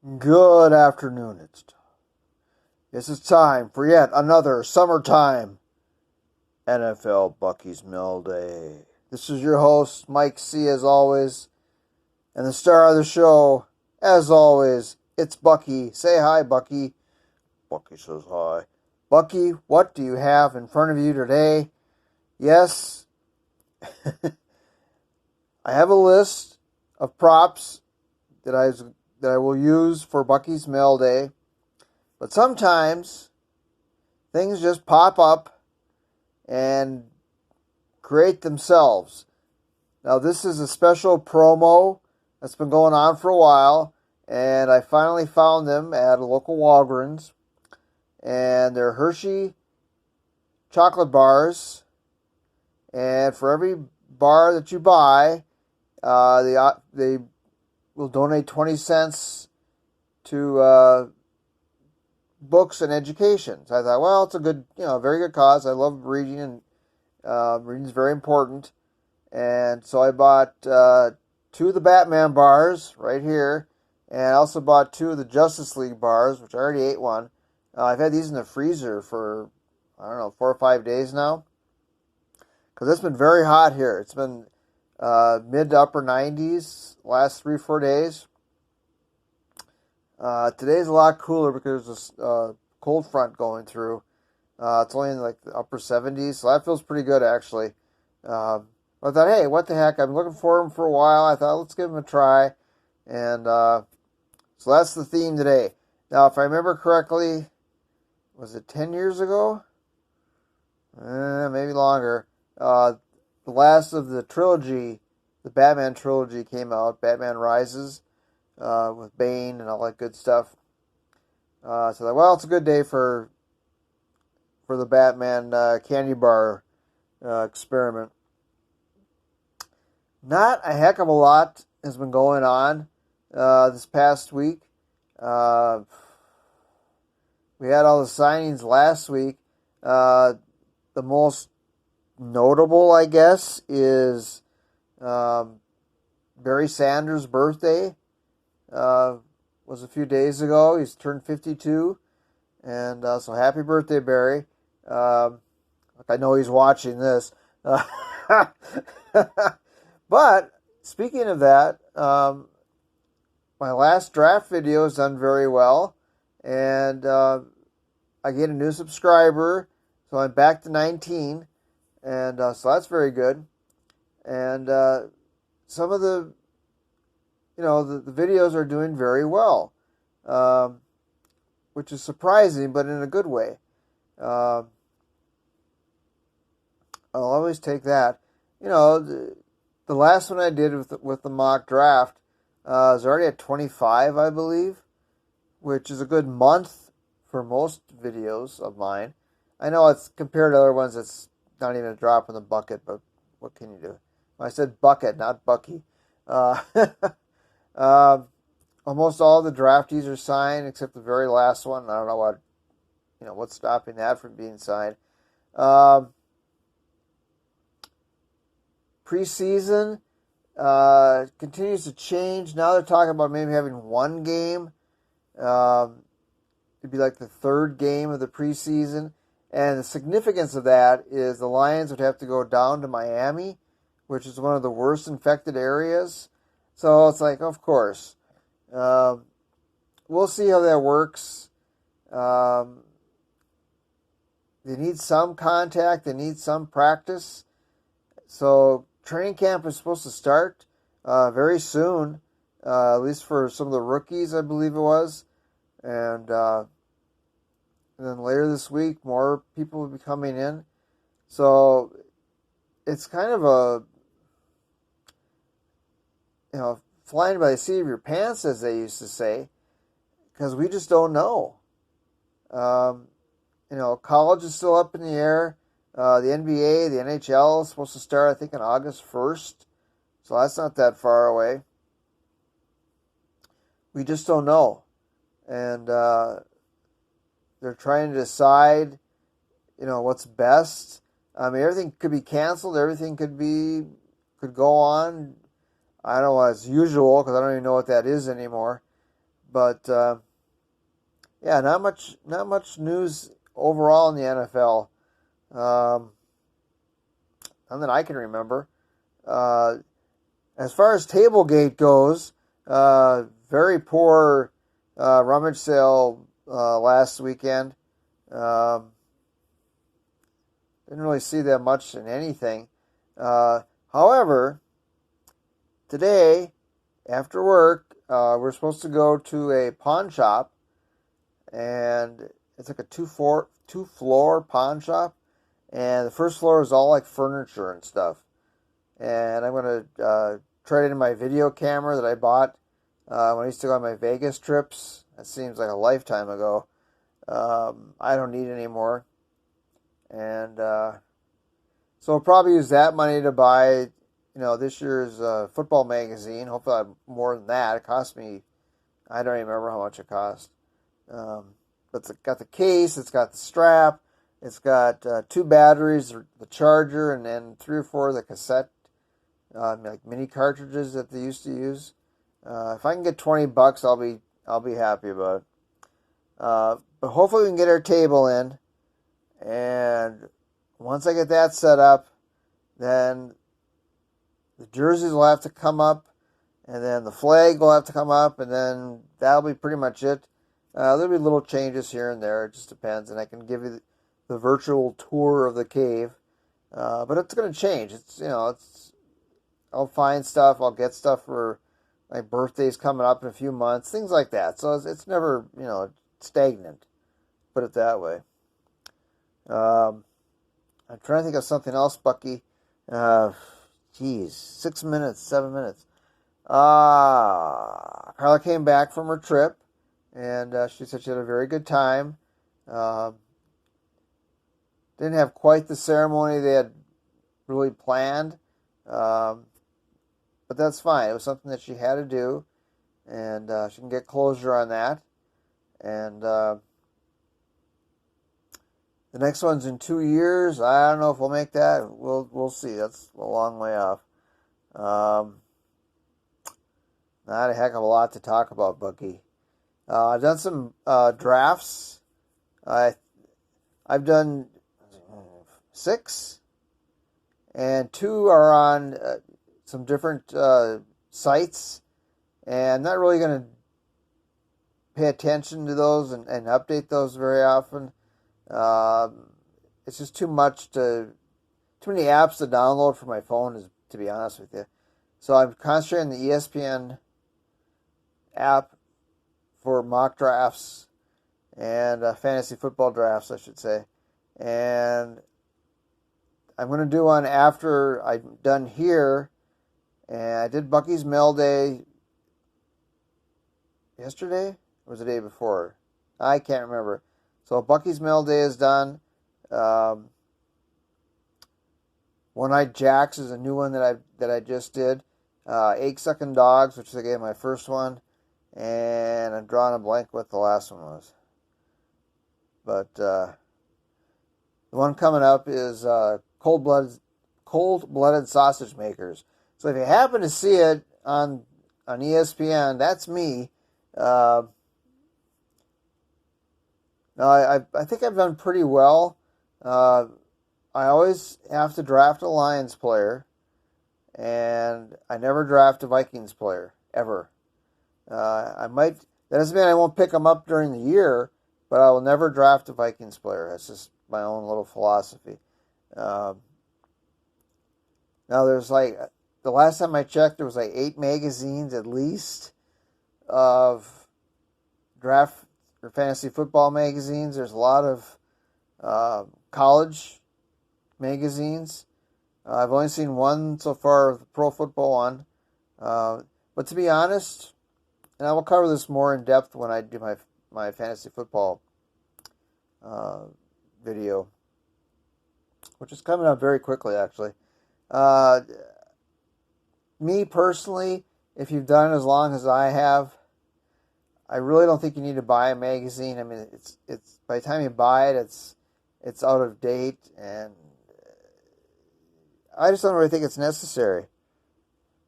Good afternoon. It's time for yet another summertime NFL Bucky's Mill Day. This is your host, Mike C, as always, and the star of the show, as always, it's Bucky. Say hi, Bucky. Bucky says hi. Bucky, what do you have in front of you today? Yes, I have a list of props that I will use for Bucky's Mail Day. But sometimes things just pop up and create themselves. Now, this is a special promo that's been going on for a while, and I finally found them at a local Walgreens. And they're Hershey chocolate bars. And for every bar that you buy, they will donate 20 cents to books and education. So I thought, well, it's a good, very good cause. I love reading, and reading is very important. And so I bought two of the Batman bars right here, and I also bought two of the Justice League bars, which I already ate one. I've had these in the freezer for, 4 or 5 days now, because it's been very hot here. It's been mid to upper 90s last 3 or 4 days. Today's a lot cooler because there's this cold front going through. It's only in like the upper 70s, so that feels pretty good actually. I thought, hey, what the heck? I've been looking for them for a while. I thought, let's give them a try. And so that's the theme today. Now, if I remember correctly, was it 10 years ago? Maybe longer. The last of the trilogy, the Batman trilogy came out, Batman Rises. With Bane and all that good stuff. So, well, it's a good day for the Batman candy bar experiment. Not a heck of a lot has been going on this past week. We had all the signings last week. The most notable, I guess, is Barry Sanders' birthday. Was a few days ago. He's turned 52, and so happy birthday, Barry. I know he's watching this. But speaking of that, my last draft video has done very well, and I get a new subscriber, so I'm back to 19, and so that's very good. And some of the the videos are doing very well, which is surprising, but in a good way. I'll always take that. The last one I did with the mock draft is already at 25, I believe, which is a good month for most videos of mine. I know it's compared to other ones, it's not even a drop in the bucket, but what can you do? I said bucket, not Bucky. Almost all the draftees are signed except the very last one. I don't know what's stopping that from being signed. Preseason continues to change. Now they're talking about maybe having one game. It'd be like the third game of the preseason. And the significance of that is the Lions would have to go down to Miami, which is one of the worst infected areas. So it's like, of course. We'll see how that works. They need some contact. They need some practice. So training camp is supposed to start very soon, at least for some of the rookies, I believe it was. And then later this week, more people will be coming in. So it's kind of a flying by the seat of your pants, as they used to say, because we just don't know. College is still up in the air. The NBA, the NHL is supposed to start, I think, on August 1st. So that's not that far away. We just don't know. And they're trying to decide, what's best. I mean, everything could be canceled. Everything could go on. I don't know as usual because I don't even know what that is anymore. But yeah, not much news overall in the NFL. Um, None that I can remember. Uh, as far as Tablegate goes, very poor rummage sale last weekend. Um, didn't really see that much in anything. However, today after work, we're supposed to go to a pawn shop, and it's like a two floor pawn shop, and the first floor is all like furniture and stuff. And I'm gonna trade in my video camera that I bought when I used to go on my Vegas trips. That seems like a lifetime ago. I don't need it anymore, and so I'll probably use that money to buy, this year's football magazine. Hopefully, I have more than that. It cost me, I don't even remember how much it cost. But it's got the case, it's got the strap, it's got two batteries, the charger, and then three or four of the cassette, like mini cartridges that they used to use. If I can get $20, I'll be happy about it. But hopefully we can get our table in, and once I get that set up, then the jerseys will have to come up, and then the flag will have to come up, and then that'll be pretty much it. There'll be little changes here and there. It just depends, and I can give you the virtual tour of the cave. But it's going to change. I'll find stuff. I'll get stuff for my birthday's coming up in a few months, things like that. So it's never, stagnant. Put it that way. I'm trying to think of something else, Bucky. 6 minutes, 7 minutes. Carla came back from her trip, and she said she had a very good time. Didn't have quite the ceremony they had really planned, but that's fine. It was something that she had to do, and she can get closure on that. And the next one's in 2 years. I don't know if we'll make that. We'll see. That's a long way off. Not a heck of a lot to talk about, Bucky. I've done some drafts. I've done 6, and 2 are on some different sites, and I'm not really going to pay attention to those and update those very often. It's just too many apps to download for my phone, to be honest with you. So I'm concentrating on the ESPN app for mock drafts and fantasy football drafts, I should say. And I'm going to do one after I'm done here. And I did Bucky's Mail Day yesterday? Or was it the day before? I can't remember. So Bucky's Mail Day is done. One-Eyed Jacks is a new one that I just did. Egg Sucking Dogs, which is again my first one. And I'm drawing a blank what the last one was. But the one coming up is Cold-Blooded Sausage Makers. So if you happen to see it on ESPN, that's me. No, I think I've done pretty well. I always have to draft a Lions player, and I never draft a Vikings player, ever. That doesn't mean I won't pick them up during the year, but I will never draft a Vikings player. That's just my own little philosophy. Now there's the last time I checked, there was 8 magazines at least of draft or fantasy football magazines. There's a lot of college magazines. I've only seen one so far, the pro football one. But to be honest, and I will cover this more in depth when I do my fantasy football video, which is coming up very quickly, actually. Me personally, if you've done it as long as I have, I really don't think you need to buy a magazine. I mean, it's by the time you buy it, it's out of date, and I just don't really think it's necessary.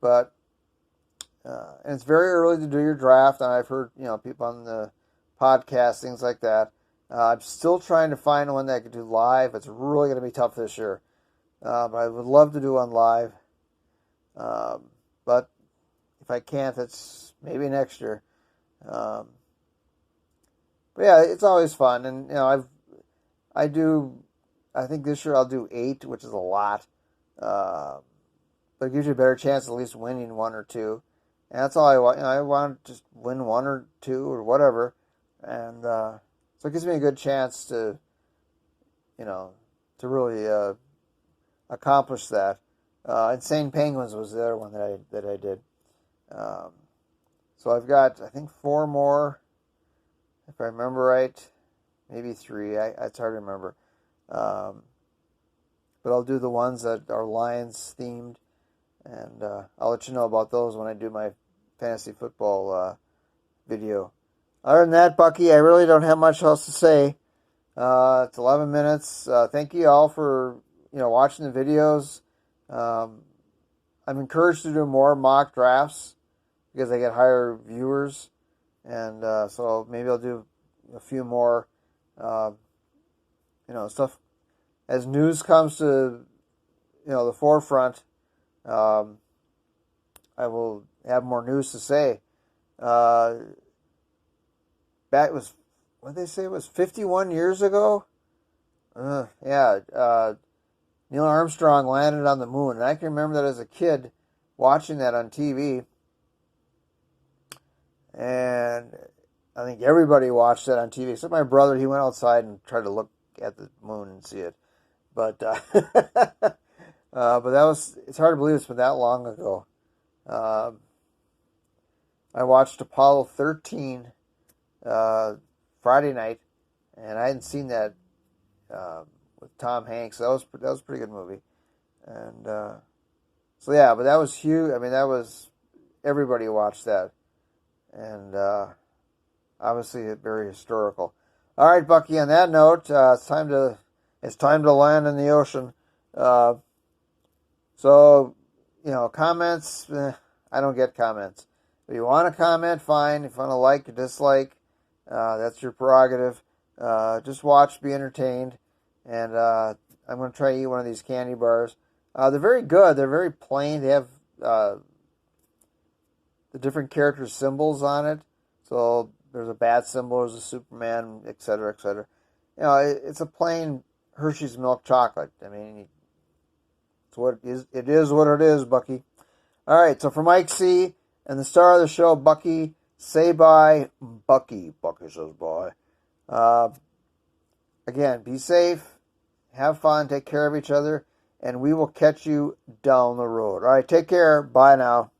But And it's very early to do your draft. And I've heard, people on the podcast, things like that. I'm still trying to find one that I could do live. It's really going to be tough this year. But I would love to do one live. But if I can't, it's maybe next year. But yeah, it's always fun. And, I think this year I'll do 8, which is a lot. But it gives you a better chance of at least winning 1 or 2. And that's all I want. I want to just win 1 or 2 or whatever. And so it gives me a good chance to, to really accomplish that. Insane Penguins was the other one that I did. So I've got, I think, 4 more, if I remember right. Maybe 3. It's hard to remember. But I'll do the ones that are Lions themed. And I'll let you know about those when I do my fantasy football video. Other than that, Bucky, I really don't have much else to say. It's 11 minutes. Thank you all for watching the videos. I'm encouraged to do more mock drafts because I get higher viewers, and so maybe I'll do a few more. Stuff as news comes to the forefront. I will have more news to say. Back was, what did they say, it was 51 years ago? Yeah. Neil Armstrong landed on the moon. And I can remember that as a kid watching that on TV. And I think everybody watched that on TV, except my brother. He went outside and tried to look at the moon and see it. But but it's hard to believe it's been that long ago. I watched Apollo 13 Friday night, and I hadn't seen that with Tom Hanks. That was a pretty good movie. And so yeah, but that was huge. I mean, everybody watched that, and obviously very historical. All right, Bucky. On that note, it's time to land in the ocean. So, comments. I don't get comments. If you want to comment, fine. If you want to like or dislike, that's your prerogative. Just watch, be entertained, and I'm going to try to eat one of these candy bars. They're very good. They're very plain. They have the different characters' symbols on it. So there's a bat symbol, there's a Superman, etc., etc. It's a plain Hershey's milk chocolate. I mean, it's what it is. It is what it is, Bucky. All right. So for Mike C. and the star of the show, Bucky, say bye, Bucky. Bucky says bye. Again, be safe, have fun, take care of each other, and we will catch you down the road. All right, take care. Bye now.